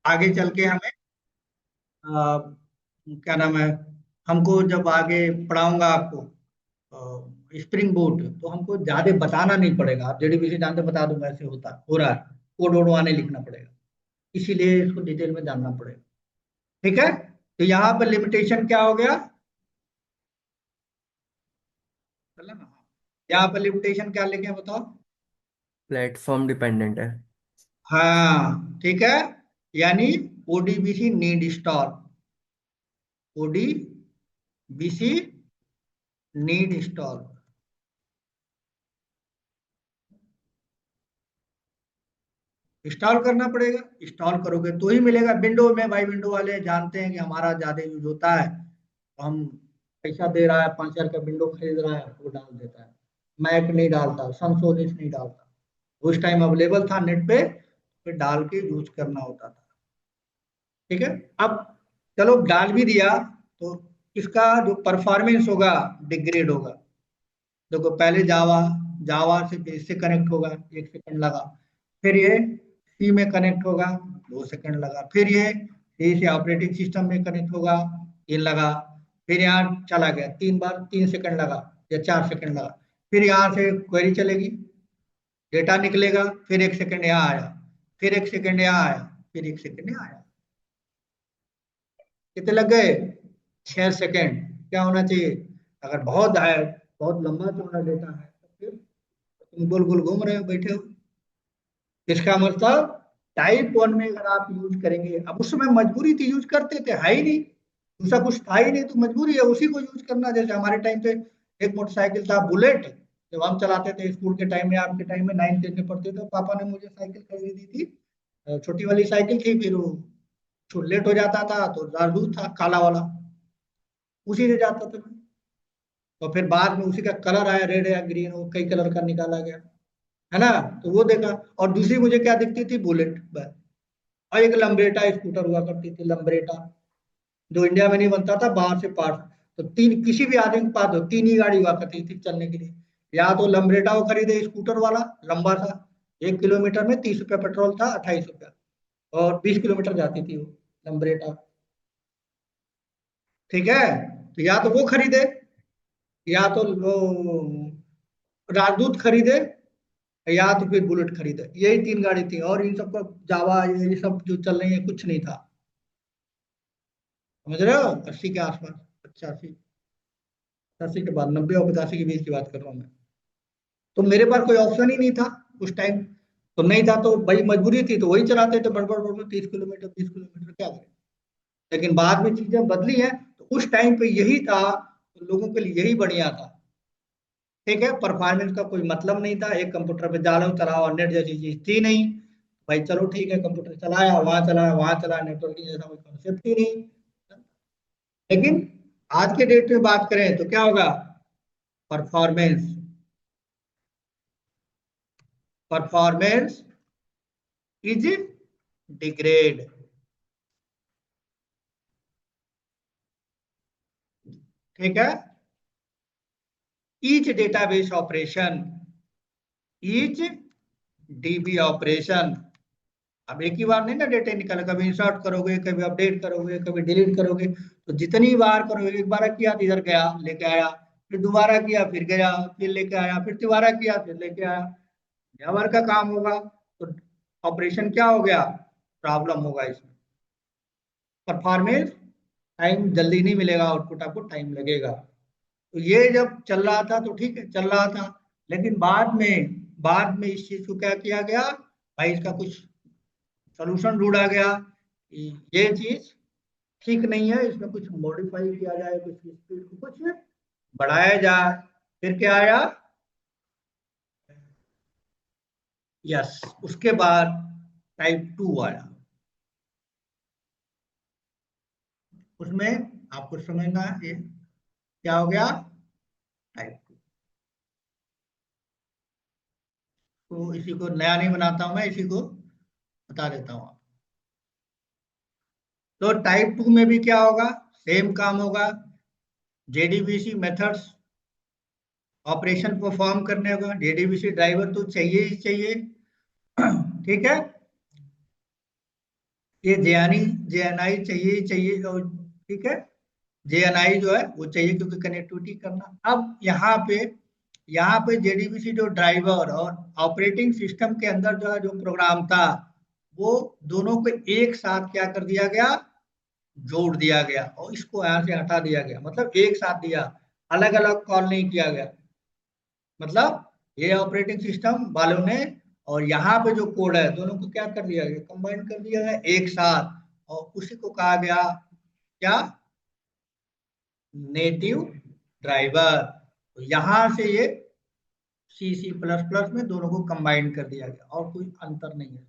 आगे चल के हमें क्या नाम है, हमको जब आगे पढ़ाऊंगा आपको स्प्रिंग बोट, तो हमको ज्यादा बताना नहीं पड़ेगा। आप जेडीबीसी जानते, बता दूंगा ऐसे होता हो रहा है, कोड वोड आने लिखना पड़ेगा, इसीलिए इसको डिटेल में जानना पड़ेगा। ठीक है, तो यहाँ पर लिमिटेशन क्या हो गया, चला ना, हाँ। यहाँ पर लिमिटेशन क्या लिखे हैं बताओ। प्लेटफॉर्म डिपेंडेंट है। हाँ ठीक है, यानी ODBC need install, ODBC need install, install करना पड़ेगा। इंस्टॉल करोगे तो ही मिलेगा। विंडो में भाई, विंडो वाले जानते हैं कि हमारा ज्यादा यूज होता है, तो हम पैसा दे रहा है, 5,000 का विंडो खरीद रहा है, वो डाल देता है। मैक नहीं डालता, सनसोनिस नहीं डालता, उस टाइम अवेलेबल था नेट पे, फिर डाल के यूज करना होता था। ठीक है, अब चलो डाल भी दिया, तो इसका जो परफॉर्मेंस होगा डिग्रेड होगा। देखो पहले जावा, जावा से फिर इससे कनेक्ट होगा, 1 सेकंड लगा। फिर ये सी में कनेक्ट होगा, 2 सेकंड लगा। फिर ये सी से ऑपरेटिंग सिस्टम में कनेक्ट होगा, 3 लगा। फिर यहाँ चला गया, 3 बार, 3 सेकंड लगा या 4 सेकंड लगा। फिर यहाँ से क्वेरी चलेगी, डेटा निकलेगा, फिर 1 सेकंड यहाँ आया, फिर 1 सेकंड यहाँ आया, फिर 1 सेकंड यहाँ आया। कितने लग गए, 6 सेकंड। क्या होना चाहिए, अगर बहुत है, बहुत लंबा चौड़ा डेटा है, तो फिर तुम गोल गोल घूम रहे हो, बैठे हो। इसका मतलब टाइप 1 में अगर आप यूज करेंगे, अब उस समय मजबूरी थी, यूज करते थे, है ही नहीं, दूसरा कुछ था ही नहीं, तो मजबूरी है उसी को यूज करना। जैसे हमारे टाइम पे एक मोटरसाइकिल था बुलेट, जब हम चलाते थे स्कूल के टाइम में, आपके टाइम में 9th 10th में पढ़ते थे, पापा ने मुझे साइकिल खरीदी थी, छोटी वाली साइकिल थी। फिर वो लेट हो जाता था तो जारदूत था काला वाला, उसी से जाता था मैं। और फिर बाद में उसी का कलर आया, रेड या ग्रीन, वो कई कलर का निकाला गया, है ना। तो वो देखा। और दूसरी मुझे क्या दिखती थी, बुलेट बस। और एक लंब्रेटा स्कूटर हुआ करती थी, लंब्रेटा, जो इंडिया में नहीं बनता था, बाहर से पार्ट। तो तीन, किसी भी आदमी के पास हो, 3 ही गाड़ी हुआ करती थी चलने के लिए। या तो लंब्रेटा वो खरीदे, स्कूटर वाला, लंबा था, 1 किलोमीटर में 30 रुपया पेट्रोल था, 28 रुपया, और 20 किलोमीटर जाती थी वो लंब्रेटा। ठीक है, तो या तो वो खरीदे, या तो वो राजदूत खरीदे, या तो फिर बुलेट खरीदे। यही 3 गाड़ी थी, और इन सबका जावा ये सब जो चल रही है कुछ नहीं था। समझ रहे हो, 80 के आसपास, 85, 80 के बाद, 90 और 85 के बीच की बात कर रहा हूँ मैं। तो मेरे पास कोई ऑप्शन ही नहीं था उस टाइम, तो नहीं था तो भाई मजबूरी थी, तो वही चलाते थे बड़बड़ बड़बड़, 30 किलोमीटर, 20 किलोमीटर, क्या करें। लेकिन बाद में चीजें बदली हैं, तो उस टाइम पे यही था, तो लोगों के लिए यही बढ़िया था। ठीक है, परफॉर्मेंस का कोई मतलब नहीं था, एक कंप्यूटर पे डालो चलाओ, और नेट जैसी चीज थी नहीं। भाई चलो ठीक है, कंप्यूटर चलाया वहां चलाया, नेटवर्किंग जैसा कोई कॉन्सेप्ट ही नहीं। लेकिन आज के डेट में बात करें तो क्या होगा, परफॉर्मेंस, परफॉर्मेंस इज डिग्रेड। ठीक है, each database operation, each dB operation, अब एक ही बार नहीं ना डेटा निकाला, कभी इंसर्ट करोगे, कभी अपडेट करोगे, कभी डिलीट करोगे, तो जितनी बार करोगे, एक बार किया तो इधर गया लेके आया, फिर दोबारा किया फिर गया, फिर लेके आया, फिर दोबारा किया फिर लेके आया, या बार का काम होगा, तो ऑपरेशन क्या हो गया, प्रॉब्लम होगा इसमें, परफॉर्मेंस, टाइम जल्दी नहीं मिलेगा, आउटपुट आपको टाइम लगेगा। तो ये जब चल रहा था तो ठीक है, चल रहा था। लेकिन बाद में इस चीज को क्या किया गया, भाई इसका कुछ सोल्यूशन ढूंढा गया कि ये चीज ठीक नहीं है, इसमें कुछ मॉडिफाई किया जाए, कुछ स्पीड को कुछ बढ़ाया जाए। फिर क्या आया, यस, उसके बाद टाइप 2 आया। उसमें आपको समझना है ये क्या हो गया, टाइप 2। तो इसी को नया नहीं बनाता हूं मैं, इसी को बता देता हूँ। तो टाइप 2 में भी क्या होगा, सेम काम होगा, जेडीबीसी मेथड्स ऑपरेशन परफॉर्म करने होगा, जेडीबीसी ड्राइवर तो चाहिए ही चाहिए। ठीक है, ये जेएनआई चाहिए ही चाहिए, और ठीक है, जेएनआई जो है वो चाहिए क्योंकि कनेक्टिविटी करना। अब यहाँ पे जेडीबीसी जो ड्राइवर और ऑपरेटिंग सिस्टम के अंदर जो है जो प्रोग्राम था, वो दोनों को एक साथ क्या कर दिया गया, जोड़ दिया गया, और इसको यहाँ से हटा दिया गया, मतलब एक साथ दिया, अलग अलग कॉल नहीं किया गया। मतलब ये ऑपरेटिंग सिस्टम वालों ने और यहाँ पे जो कोड है दोनों को क्या कर दिया गया, कंबाइन कर दिया गया एक साथ, और उसी को कहा गया क्या, नेटिव ड्राइवर। तो यहां से ये C++ में दोनों को कंबाइन कर दिया गया, और कोई अंतर नहीं है।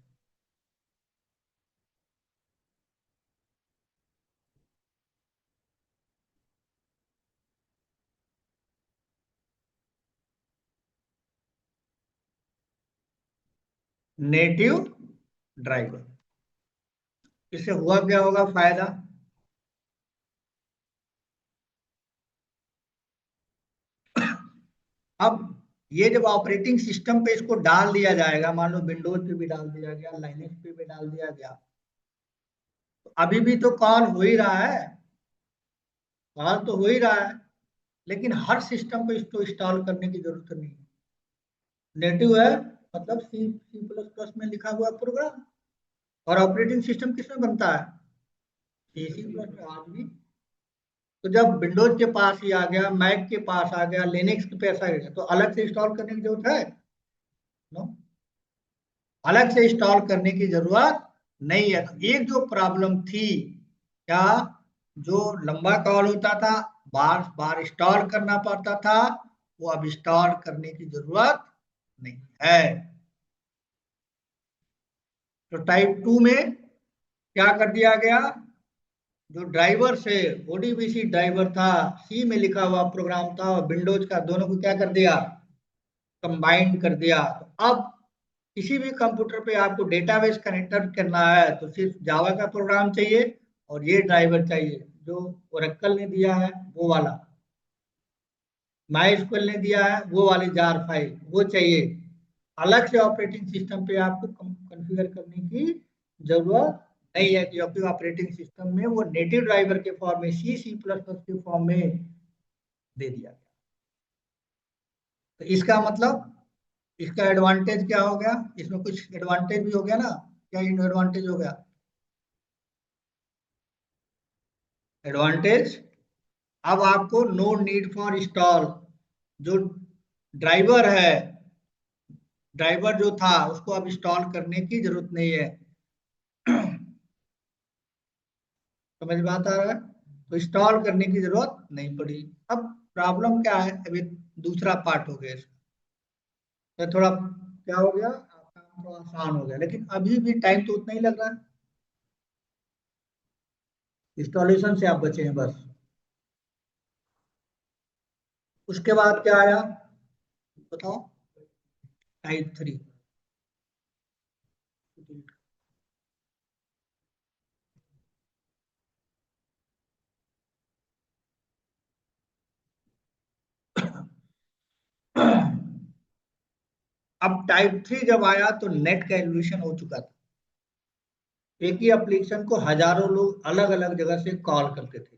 नेटिव ड्राइवर, इससे हुआ क्या होगा फायदा। अब ये जब ऑपरेटिंग सिस्टम पे इसको डाल दिया जाएगा, मान लो विंडोज पे भी डाल दिया गया, लाइनेक्स पे भी डाल दिया गया, तो अभी भी तो कॉल हो ही रहा है, कॉल तो हो ही रहा है, लेकिन हर सिस्टम पे इसको इंस्टॉल करने की जरूरत नहीं है। नेटिव है मतलब C++ में लिखा हुआ प्रोग्राम, और ऑपरेटिंग सिस्टम किसमें बनता है, C++ में। आज भी तो जब विंडोज के पास ही आ गया, मैक के पास आ गया, लिनक्स के पास आ गया, तो अलग से इंस्टॉल करने की जरूरत है, नो, अलग से इंस्टॉल करने की जरूरत नहीं है। तो एक जो प्रॉब्लम थी क्या, जो लंबा कॉल होता था, बार बार इंस्टॉल करना पड़ता था, वो अब इंस्टॉल करने की जरूरत नहीं है। तो टाइप 2 में क्या कर दिया गया, जो ड्राइवर से ओडीबीसी ड्राइवर था, सी में लिखा हुआ प्रोग्राम था, और विंडोज का, दोनों को क्या कर दिया, कंबाइंड कर दिया। तो अब किसी भी कंप्यूटर पे आपको डेटाबेस कनेक्टर करना है तो सिर्फ जावा का प्रोग्राम चाहिए, और ये ड्राइवर चाहिए जो ओरेकल ने दिया है वो वाला, माइस्क्वेल ने दिया है वो वाली जार फाइल वो चाहिए। अलग से ऑपरेटिंग सिस्टम पे आपको कॉन्फ़िगर करने की जरूरत नहीं है, क्योंकि ऑपरेटिंग सिस्टम में वो नेटिव ड्राइवर के फॉर्म में, C++ के फॉर्म में दे दिया गया। तो इसका मतलब, इसका एडवांटेज क्या हो गया, इसमें कुछ एडवांटेज भी हो गया ना, क्या एडवांटेज हो गया, एडवांटेज, अब आपको नो नीड फॉर इंस्टॉल, जो ड्राइवर है, ड्राइवर जो था उसको अब इंस्टॉल करने की जरूरत नहीं है। समझ में आता रहा है, तो इंस्टॉल करने की जरूरत नहीं पड़ी। अब प्रॉब्लम क्या है, अभी दूसरा पार्ट हो गया इसका, तो थोड़ा क्या हो गया, काम थोड़ा आसान हो गया, लेकिन अभी भी टाइम तो उतना ही लग रहा है। इंस्टॉलेशन से आप बचे हैं बस। उसके बाद क्या आया, बताओ, टाइप 3। अब टाइप 3 जब आया तो नेट का एवोल्यूशन हो चुका था। एक ही एप्लीकेशन को हजारों लोग अलग अलग जगह से कॉल करते थे,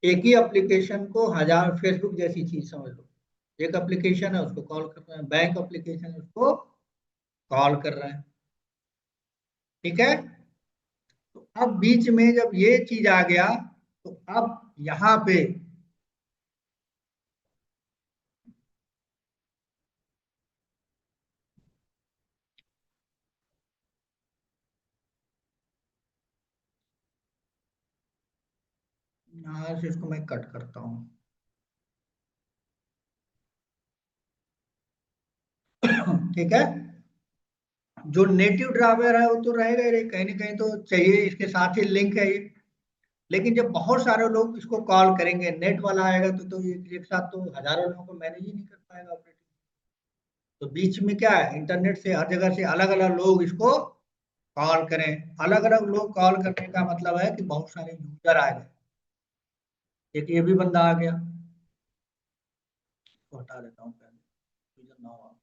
एक ही एप्लीकेशन को हजार, फेसबुक जैसी चीज समझ लो, एक एप्लीकेशन है उसको कॉल कर रहे हैं, बैंक एप्लीकेशन है उसको कॉल कर रहे हैं, ठीक है। तो अब बीच में जब ये चीज आ गया, तो अब यहाँ पे यहाँ से इसको मैं कट करता हूँ। ठीक है, जो नेटिव ड्राइवर है वो तो रहेगा ही रहे, कहीं ना कहीं तो चाहिए, इसके साथ ही लिंक है ये। लेकिन जब बहुत सारे लोग इसको कॉल करेंगे, नेट वाला आएगा तो एक साथ तो हजारों लोगों को मैनेज ही नहीं कर पाएगा ऑपरेटिंग। तो बीच में क्या है, इंटरनेट से हर जगह से अलग अलग लोग इसको कॉल करें, अलग अलग लोग कॉल करने का मतलब है कि बहुत सारे यूजर आ गए। एक ये भी बंदा आ गया, तो हटा देता हूँ पहले, यूजर ना हो।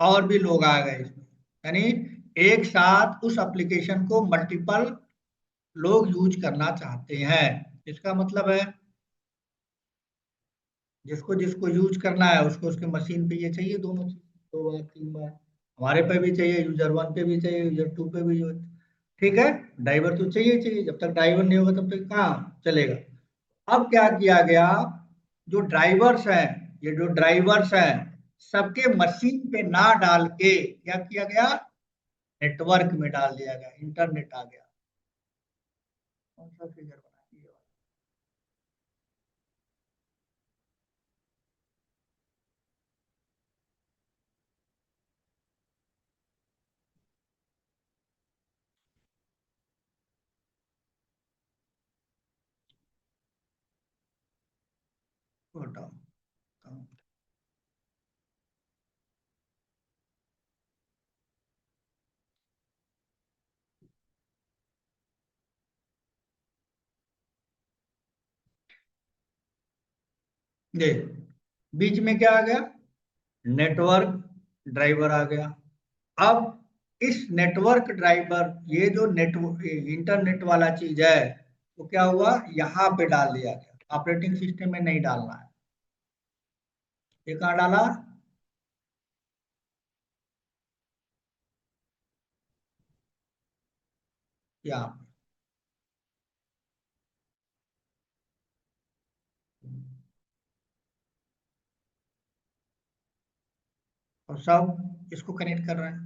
और भी लोग आ गए इसमें, यानी एक साथ उस एप्लीकेशन को मल्टीपल लोग यूज करना चाहते हैं। इसका मतलब है जिसको जिसको यूज करना है उसको उसके मशीन पे ये चाहिए, दोनों चीज, 2 बार 3 बार। हमारे पे भी चाहिए, यूजर 1 पे भी चाहिए, यूजर 2 पे भी यूज। ठीक है, ड्राइवर तो चाहिए ही चाहिए, जब तक ड्राइवर नहीं होगा तब तक कहाँ चलेगा। अब क्या किया गया, जो ड्राइवर्स हैं, ये जो ड्राइवर्स हैं, सबके मशीन पे ना डाल के क्या किया गया, नेटवर्क में डाल दिया गया, इंटरनेट आ गया। कौन सा फिगर बना दिया, हटाओ, हटाओ। देख, बीच में क्या आ गया, नेटवर्क ड्राइवर आ गया। अब इस नेटवर्क ड्राइवर, ये जो नेटवर्क इंटरनेट वाला चीज है, वो क्या हुआ, यहाँ पे डाल दिया गया, ऑपरेटिंग सिस्टम में नहीं डालना है। ये कहाँ डाला, यहाँ पे। और सब इसको कनेक्ट कर रहे हैं,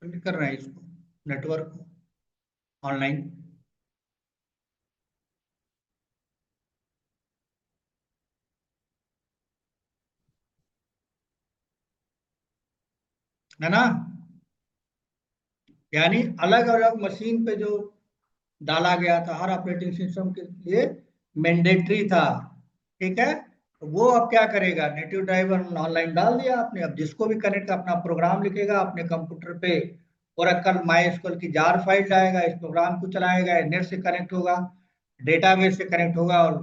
कनेक्ट कर रहे हैं इसको, नेटवर्क को, ऑनलाइन। है ना, यानी अलग अलग मशीन पे जो डाला गया था हर ऑपरेटिंग सिस्टम के लिए मैंडेटरी था। ठीक है, तो वो अब क्या करेगा, नेटिव ड्राइवर ऑनलाइन डाल दिया आपने, अब जिसको भी कनेक्ट अपना प्रोग्राम लिखेगा अपने कंप्यूटर पे, ओरेकल माइस्क्ल की जार फाइल लाएगा, इस प्रोग्राम को चलाएगा, नेट से कनेक्ट होगा, डेटाबेस से कनेक्ट होगा, और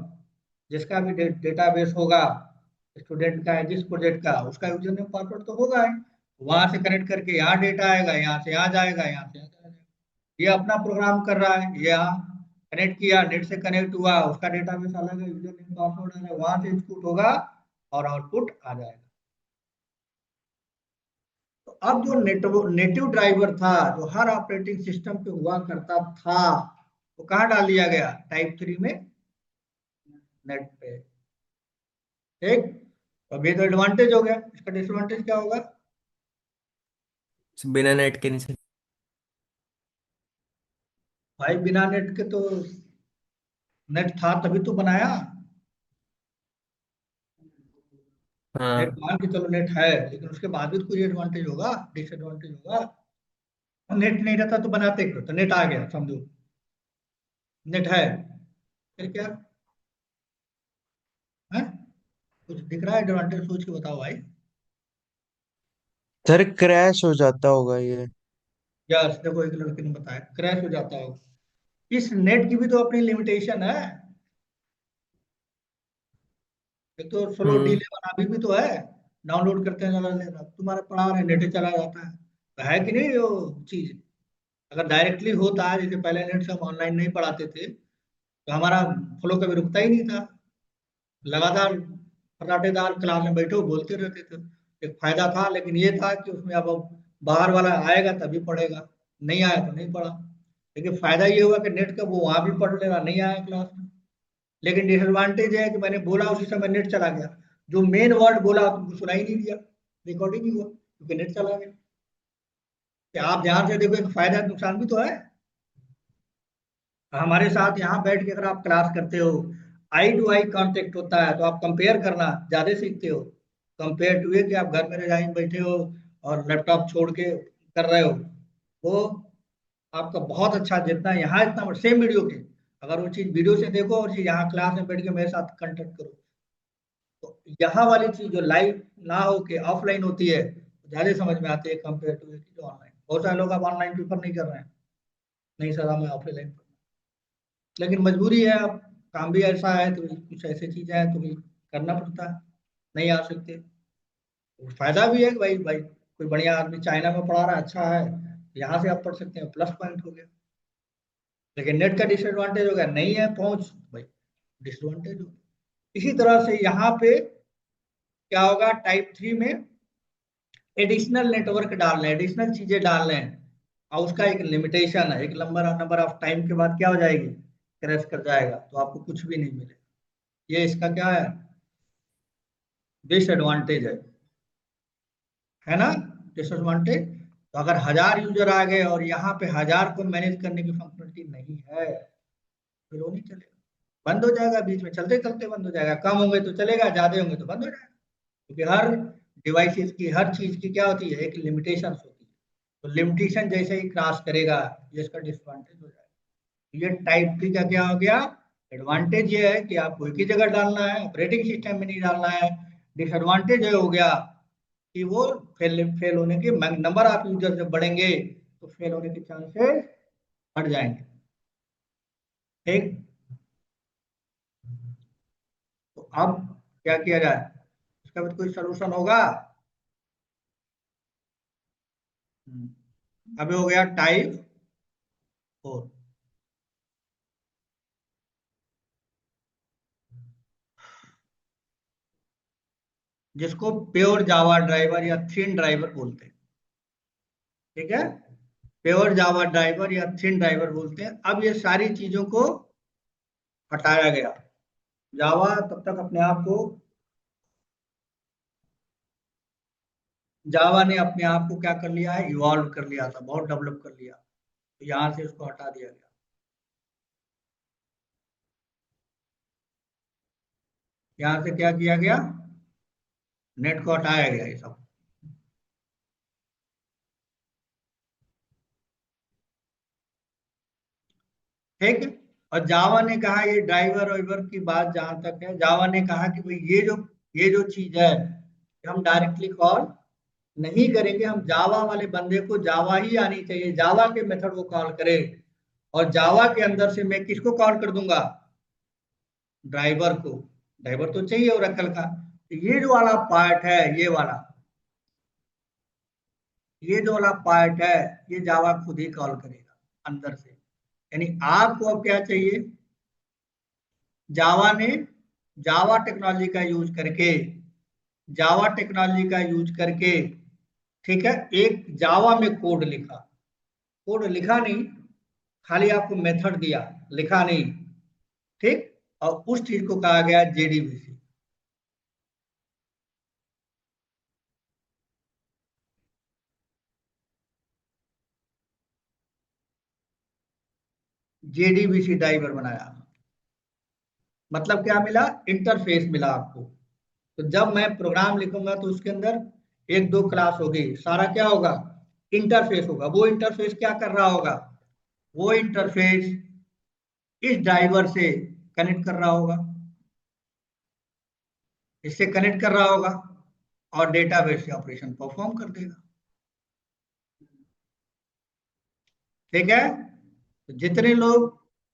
जिसका भी डेटाबेस होगा स्टूडेंट का है जिस प्रोजेक्ट का, उसका यूजर नेम पासवर्ड तो होगा ही, वहां से कनेक्ट करके यहाँ डेटा आएगा, यहाँ से यहाँ जाएगा, यहाँ से यहाँ जाएगा। ये अपना प्रोग्राम कर रहा है, ये यहाँ कनेक्ट किया, नेट से कनेक्ट हुआ, उसका डेटाबेस अलग है, यूजर नेम पासवर्ड अलग है, वहां से इनपुट होगा और आउटपुट आ जाएगा। तो अब जो नेटिव ड्राइवर था जो हर ऑपरेटिंग सिस्टम पे हुआ करता था, वो कहाँ डाल दिया गया, टाइप 3 में, नेट पे। ठीक, तो अब ये तो एडवांटेज हो गया, इसका डिसएडवांटेज क्या होगा, बिना नेट के नहीं। भाई बिना नेट के तो, नेट था तभी तो बनाया, नेट हाँ। मान के चलो नेट है, लेकिन उसके बाद भी तो कोई एडवांटेज होगा, डिसएडवांटेज होगा। नेट नहीं रहता तो बनाते क्यों, तो नेट आ गया समझो, नेट है, फिर क्या है, कुछ दिख रहा है एडवांटेज, सोच के बताओ भाई। सर क्रैश हो जाता होगा ये। यस, देखो एक लड़के ने बताया क्रैश हो जाता हो, इस नेट की भी तो अपनी लिमिटेशन है, एक तो स्लो हम्म। डीले वाला अभी भी तो है, डाउनलोड करते हैं चला लेगा, तुम्हारा पढ़ा रहे नेट चला जाता है, तो है कि नहीं वो चीज। अगर डायरेक्टली होता है, जैसे पहले नेट से हम ऑनलाइन नहीं पढ़ाते थे, तो हमारा फ्लो कभी रुकता ही नहीं था, लगातार फर्राटेदार क्लास में बैठे हो बोलते रहते थे। एक फायदा था, लेकिन ये था कि उसमें अब बाहर वाला आएगा तभी पढ़ेगा, नहीं आया तो नहीं पढ़ा। लेकिन फायदा ये हुआ कि नेट का वो वहां भी पढ़ लेगा, नहीं आया क्लास में। लेकिन डिसएडवांटेज है कि मैंने बोला उसी समय नेट चला गया, जो मेन वर्ड बोला तुमको सुनाई नहीं दिया, रिकॉर्डिंग नहीं हुआ क्योंकि नेट चला गया। कि आप ध्यान से देखो, एक फायदा नुकसान भी तो है। हमारे साथ यहाँ बैठ के अगर आप क्लास करते हो, आई टू आई कांटेक्ट होता है, तो आप कंपेयर करना ज्यादा सीखते हो, कंपेयर टू ये कि आप घर में रजाई में बैठे हो और लैपटॉप छोड़ के कर रहे हो, वो आपका बहुत अच्छा, जितना यहाँ इतना सेम वीडियो के, अगर वो चीज वीडियो से देखो और चीज यहाँ क्लास में बैठ के मेरे साथ कंटेक्ट करो, तो यहाँ वाली चीज जो लाइव ना हो के ऑफलाइन होती है, ज्यादा समझ में आती है कंपेयर टू जो ऑनलाइन। बहुत सारे लोग अब ऑनलाइन प्रीफर नहीं कर रहे हैं, नहीं सर हमें ऑफलाइन, लेकिन मजबूरी है, अब काम भी ऐसा है तो कुछ ऐसी चीजें हैं तो भी करना पड़ता है। नहीं आ सकते। तो फायदा भी है कि भाई भाई कोई बढ़िया आदमी चाइना में पढ़ा रहा है, अच्छा है, यहाँ से आप पढ़ सकते हैं, प्लस पॉइंट हो गया। लेकिन नेट का डिसएडवांटेज हो गया, नहीं है पहुंच भाई, डिसएडवांटेज हो गया। इसी तरह से यहाँ पे क्या होगा, टाइप 3 में एडिशनल नेटवर्क डालने, एडिशनल चीजें डालने हैं, और उसका एक लिमिटेशन है, एक नंबर ऑफ टाइम के बाद क्या हो जाएगी, क्रैश कर जाएगा, तो आपको कुछ भी नहीं मिलेगा। ये इसका क्या है, डिसएडवांटेज है ना, डिसएडवांटेज। तो अगर 1000 यूजर आ गए और यहाँ पे 1000 को मैनेज करने की फंक्शनलिटी नहीं है, फिर वो नहीं चलेगा, बंद हो जाएगा, बीच में चलते चलते बंद हो जाएगा। कम होंगे तो चलेगा, ज्यादा होंगे तो बंद हो जाएगा। क्योंकि हर डिवाइसेस की, हर चीज की क्या होती है, एक लिमिटेशन होती है। तो लिमिटेशन जैसे ही क्रॉस करेगा, ये इसका डिसएडवांटेज हो जाएगा। तो ये टाइप 3 का क्या हो गया, एडवांटेज ये है कि आपको एक ही जगह डालना है, ऑपरेटिंग सिस्टम में नहीं डालना है। डिसएडवांटेज ये हो गया कि वो फेल होने के, नंबर ऑफ यूजर जब बढ़ेंगे तो फेल होने के चांसेस बढ़ जाएंगे। ठीक, तो अब क्या किया जाए, इसका भी कोई सोल्यूशन होगा। अभी हो गया टाइप 4। जिसको प्योर जावा ड्राइवर या थिन ड्राइवर बोलते हैं। ठीक है, प्योर जावा ड्राइवर या थिन ड्राइवर बोलते हैं। अब ये सारी चीजों को हटाया गया। जावा तब तक अपने आप को, जावा ने अपने आप को क्या कर लिया है, इवॉल्व कर लिया था, बहुत डेवलप कर लिया। तो यहां से उसको हटा दिया गया। यहां से क्या किया गया, नेट को हटाया गया ये सब। ठीक है, और जावा ने कहा, ये ड्राइवर वाइवर की बात जहां तक है, जावा ने कहा कि भाई ये जो चीज है, कि हम डायरेक्टली कॉल नहीं करेंगे, हम जावा वाले बंदे को जावा ही आनी चाहिए, जावा के मेथड को कॉल करे। और जावा के अंदर से मैं किसको कॉल कर दूंगा, ड्राइवर को। ड्राइवर तो चाहिए ओरेकल का। तो ये जो वाला पार्ट है, ये जो वाला पार्ट है, ये जावा खुद ही कॉल करेगा अंदर से। यानी आपको अब क्या चाहिए, जावा ने जावा टेक्नोलॉजी का यूज करके, जावा टेक्नोलॉजी का यूज करके, ठीक है, एक जावा में कोड लिखा। कोड लिखा नहीं, खाली आपको मेथड दिया, लिखा नहीं। ठीक, और उस चीज को कहा गया जेडीबीसी। जेडीबीसी ड्राइवर बनाया, मतलब क्या मिला, इंटरफेस मिला आपको। तो जब मैं प्रोग्राम लिखूंगा तो उसके अंदर एक दो क्लास होगी, सारा क्या होगा, इंटरफेस होगा। वो इंटरफेस क्या कर रहा होगा, वो इंटरफेस इस ड्राइवर से कनेक्ट कर रहा होगा, इससे कनेक्ट कर रहा होगा, और डेटाबेस से ऑपरेशन परफॉर्म कर देगा। ठीक है, तो जितने लोग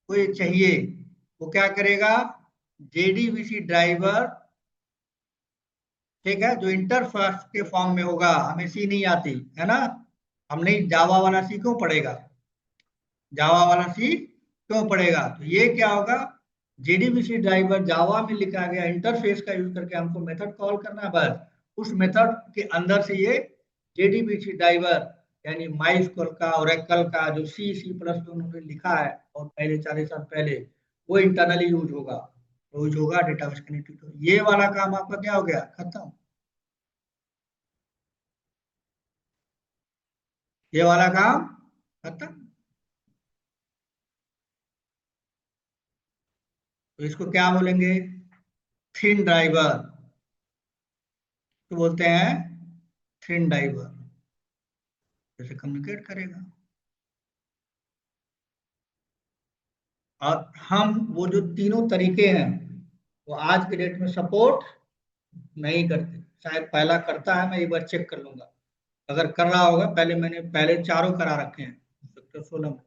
को ये चाहिए, वो क्या करेगा, जेडीबीसी ड्राइवर, ठीक है, जो इंटरफेस के फॉर्म में होगा, हमें सी नहीं आती है ना, हम नहीं, जावा वाला सी क्यों पढ़ेगा, जावा वाला सी क्यों पढ़ेगा। तो ये क्या होगा, जेडीबीसी ड्राइवर जावा में लिखा गया इंटरफेस का यूज करके हमको मेथड कॉल करना है, बस उस मेथड के अंदर से ये जेडीबीसी ड्राइवर, यानी माइस्क्ल का, ओरेकल का, जो सी सी प्लस में उन्होंने लिखा है और पहले 40 साल पहले, वो इंटरनली यूज होगा डेटाबेस कनेक्टिविटी। ये वाला काम आपका क्या हो गया, खत्म। ये वाला काम खत्म। तो इसको क्या बोलेंगे, थिन ड्राइवर, तो बोलते हैं थिन ड्राइवर, जैसे कम्युनिकेट करेगा। और हम वो जो तीनों तरीके हैं, वो आज के डेट में सपोर्ट नहीं करते। शायद पहला करता है, मैं एक बार चेक कर लूंगा, अगर कर रहा होगा। पहले मैंने पहले चारों करा रखे हैं सेक्टर 16 में,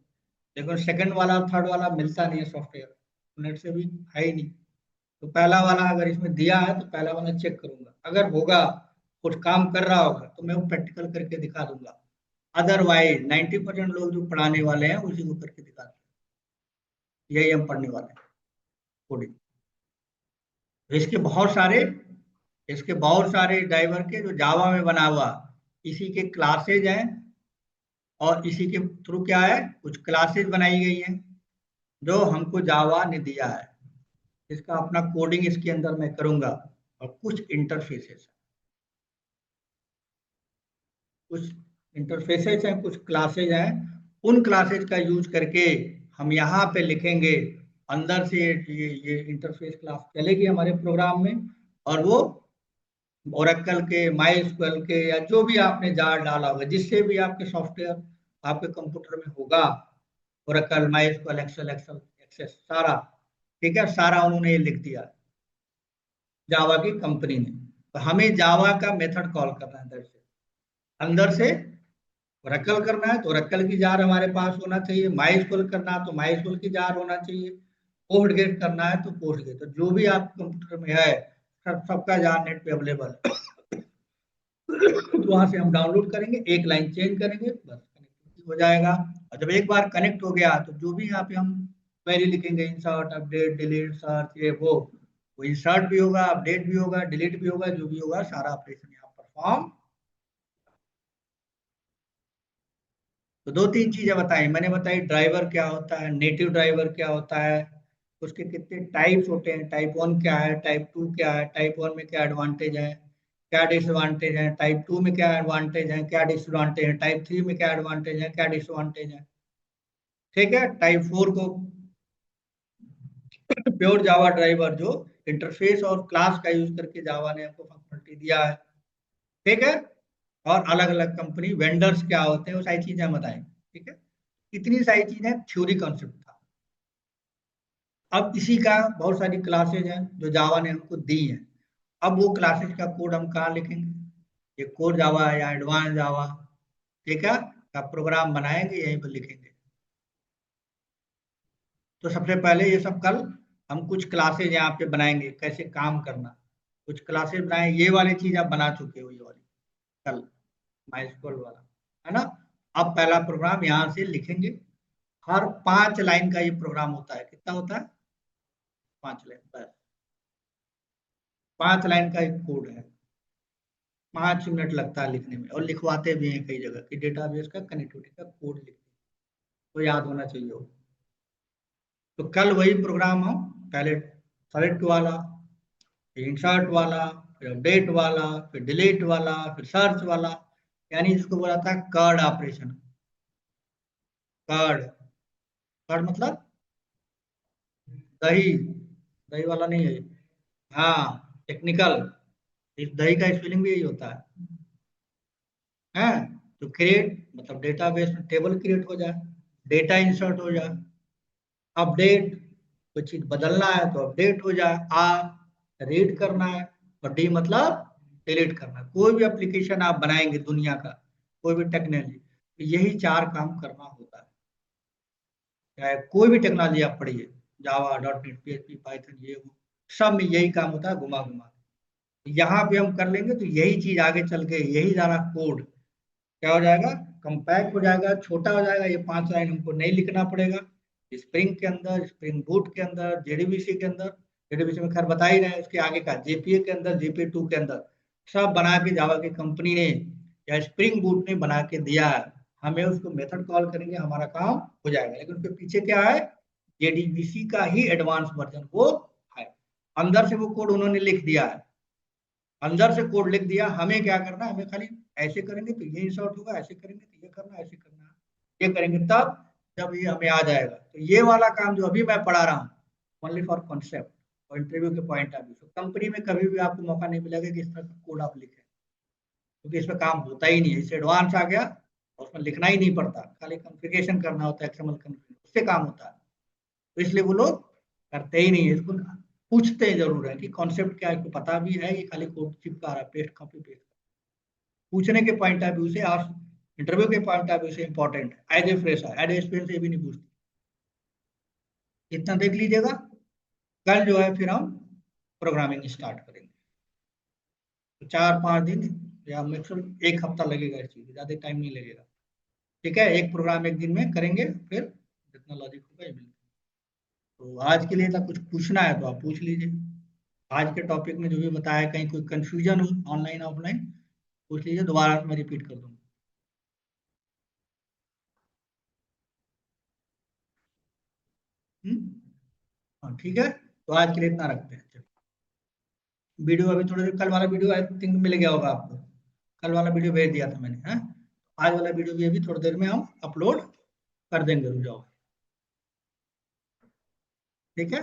लेकिन सेकंड वाला थर्ड वाला मिलता नहीं है सॉफ्टवेयर, नेट से भी है ही नहीं। तो पहला वाला अगर इसमें दिया है तो पहला वाला चेक करूंगा, अगर होगा, कुछ काम कर रहा होगा तो मैं वो प्रैक्टिकल करके दिखा दूंगा। अदरवाइज 90% लोग जो पढ़ाने वाले हैं उसी को करके दिखाते हैं, यही हम पढ़ने वाले हैं कोडिंग। इसके बहुत सारे इसके बहुत सारे ड्राइवर के जो जावा में बना हुआ, इसी के क्लासेज हैं, और इसी के थ्रू क्या है, कुछ क्लासेज बनाई गई हैं जो हमको जावा ने दिया है। इसका अपना कोडिंग इसके अंदर मैं करूंगा, और कुछ इंटरफेसेस हैं, कुछ क्लासेज हैं। उन क्लासेज का यूज करके हम यहाँ पे लिखेंगे, अंदर से ये इंटरफेस क्लास चलेगी हमारे प्रोग्राम में, और वो ओरेकल के, माई के, या जो भी आपने जार डाला होगा, जिससे भी आपके सॉफ्टवेयर आपके कंप्यूटर में होगा, ओरेकल, माई एक्सेल, एक्सेस, सारा, ठीक है, सारा उन्होंने ये लिख दिया जावा की कंपनी ने। तो हमें जावा का मेथड कॉल करना है अंदर से ओरेकल करना है तो ओरेकल की जार हमारे पास होना चाहिए, माई करना है तो माई की जार होना चाहिए, पोस्ट गेट करना है तो पोस्ट गेट, तो जो भी आप कंप्यूटर में है सबका जार नेट पे अवेलेबल है। तो वहां से हम डाउनलोड करेंगे, एक लाइन चेंज करेंगे, बस कनेक्टिविटी हो जाएगा। और जब एक बार कनेक्ट हो गया तो जो भी यहाँ पे हम क्वेरी लिखेंगे, इंसर्ट, अपडेट, डिलीट, सर्च, ये वो इंसर्ट भी होगा, अपडेट भी होगा, डिलीट भी होगा, जो भी होगा सारा ऑपरेशन यहाँ परफॉर्म। तो दो तीन चीजें बताई मैंने, बताई ड्राइवर क्या होता है, नेटिव ड्राइवर क्या होता है, उसके कितने टाइप्स होते हैं, टाइप 1 क्या है, टाइप 2 क्या है, टाइप 1 में क्या एडवांटेज है, क्या डिसएडवांटेज है, टाइप 2 में क्या एडवांटेज है, क्या डिसएडवांटेज है, टाइप 3 में क्या एडवांटेज है, क्या डिसएडवांटेज है। ठीक है, टाइप 4 को प्योर जावा ड्राइवर, जो इंटरफेस और क्लास का यूज करके जावा ने हमको फंक्शनलिटी दिया है। ठीक है, और अलग अलग कंपनी वेंडर्स क्या होते हैं वो सारी चीजें हम बताएं। ठीक है, इतनी सारी चीजें थ्योरी कॉन्सेप्ट था। अब इसी का बहुत सारी क्लासेज हैं जो जावा ने हमको दी हैं। अब वो क्लासेज का कोड हम कहाँ लिखेंगे, ये कोर जावा या एडवांस जावा, ठीक है, का प्रोग्राम बनाएंगे, यहीं पर लिखेंगे। तो सबसे पहले ये सब कल हम कुछ क्लासेज यहाँ पे बनाएंगे, कैसे काम करना, कुछ क्लासेज बनाए। ये वाली चीज आप बना चुके हो, ये वाली कल माइस्क्ल वाला, है ना। अब पहला प्रोग्राम यहाँ से लिखेंगे। हर 5 लाइन का ये प्रोग्राम होता है, कितना होता है, 5 लाइन, बस 5 लाइन का एक कोड है। 5 मिनट लगता है लिखने में, और लिखवाते भी हैं कई जगह कि डेटाबेस का कनेक्टिविटी का कोड लिखते हैं, तो याद होना चाहिए वो। तो कल वही प्रोग्राम हम पहले सेलेक्ट वाला, फिर इंसर्ट वाला, फिर अपडेट वाला, फिर डिलीट वाला, फिर सर्च वाला, यानी जिसको बोला था कर्ड ऑपरेशन। कर्ड, कर्ड मतलब दही, दही वाला नहीं है, हाँ टेक्निकल, इस दही का स्पेलिंग भी यही होता है। तो क्रिएट मतलब डेटाबेस में टेबल क्रिएट हो जाए, डेटा इंसर्ट हो जाए, अपडेट कोई चीज बदलना है तो अपडेट हो जाए, रीड करना है, और डी मतलब डिलीट करना है। कोई भी एप्लीकेशन आप बनाएंगे दुनिया का, कोई भी टेक्नोलॉजी, तो यही 4 काम करना होता है। चाहे कोई भी टेक्नोलॉजी आप पढ़िए, जावा, डॉट नेट, पीएचपी, पाइथन, ये वो, सब में यही काम होता है, घुमा घुमा। यहाँ पे हम कर लेंगे तो यही चीज आगे चल के, यही सारा कोड क्या हो जाएगा, कंपैक्ट हो जाएगा, छोटा हो जाएगा। ये 5 लाइन हमको नहीं लिखना पड़ेगा। स्प्रिंग के अंदर, स्प्रिंग बूट के अंदर, जेडीबीसी के अंदर, जेडीबीसी में खैर बता ही रहे हैं, उसके आगे का जेपीए के अंदर, जेपीए 2 के अंदर, सब बना के जावा की कंपनी ने या स्प्रिंग बूट ने बना के दिया है। हमें उसको मेथड कॉल करेंगे, हमारा काम हो जाएगा। लेकिन उसके पीछे क्या है, जेडीबीसी का ही एडवांस वर्जन वो है। अंदर से वो कोड उन्होंने लिख दिया है, अंदर से कोड लिख दिया, हमें क्या करना है, हमें खाली ऐसे करेंगे तो ये इंसर्ट होगा, ऐसे करेंगे तो ये करना, ऐसे करना, ये करेंगे तब जब ये हमें आ जाएगा। तो ये वाला काम जो अभी मैं पढ़ा रहा हूँ, ओनली फॉर कॉन्सेप्ट और इंटरव्यू के पॉइंट ऑफ व्यू। तो कंपनी में कभी भी आपको मौका नहीं मिलेगा कि इस तरह का कोड आप लिखें, क्योंकि इसमें काम होता ही नहीं है। इससे एडवांस आ गया और उसमें लिखना ही नहीं पड़ता, खाली कॉन्फ़िगरेशन करना होता है, एक्सएमएल कॉन्फ़िगरेशन, उससे काम होता है। तो इसलिए वो लोग करते ही नहीं है इसको, पूछते जरूर है कि कॉन्सेप्ट क्या है, इसको पता भी है, ये खाली कोड चिपका रहा है, पेस्ट कॉपी पेस्ट। पूछने के पॉइंट ऑफ व्यू से और इंटरव्यू के पॉइंट ऑफ व्यू से इंपॉर्टेंट है। As a fresher, as a experience ये भी नहीं पूछते। इतना देख लीजिएगा, कल जो है फिर हम प्रोग्रामिंग स्टार्ट करेंगे। तो 4-5 दिन या मैक्सिमम 1 हफ्ता लगेगा इस चीज, ज्यादा टाइम नहीं लगेगा। ठीक है, एक प्रोग्राम एक दिन में करेंगे, फिर जितना लॉजिक होगा ये मिलता है। तो आज के लिए था, कुछ पूछना है तो आप पूछ लीजिए। आज के टॉपिक में जो भी बताया, कहीं कोई कंफ्यूजन हो ऑनलाइन ऑफलाइन, पूछ लीजिए, दोबारा मैं रिपीट कर दूंगा। हम्म? हाँ ठीक है, तो आज के लिए इतना रखते हैं। चलो, वीडियो अभी थोड़ी देर, कल वाला वीडियो आई थिंक मिल गया होगा आपको। कल वाला वीडियो भेज दिया था मैंने, हाँ। आज वाला वीडियो भी अभी थोड़ी देर में हम अपलोड कर देंगे, रुक जाओ। ठीक है।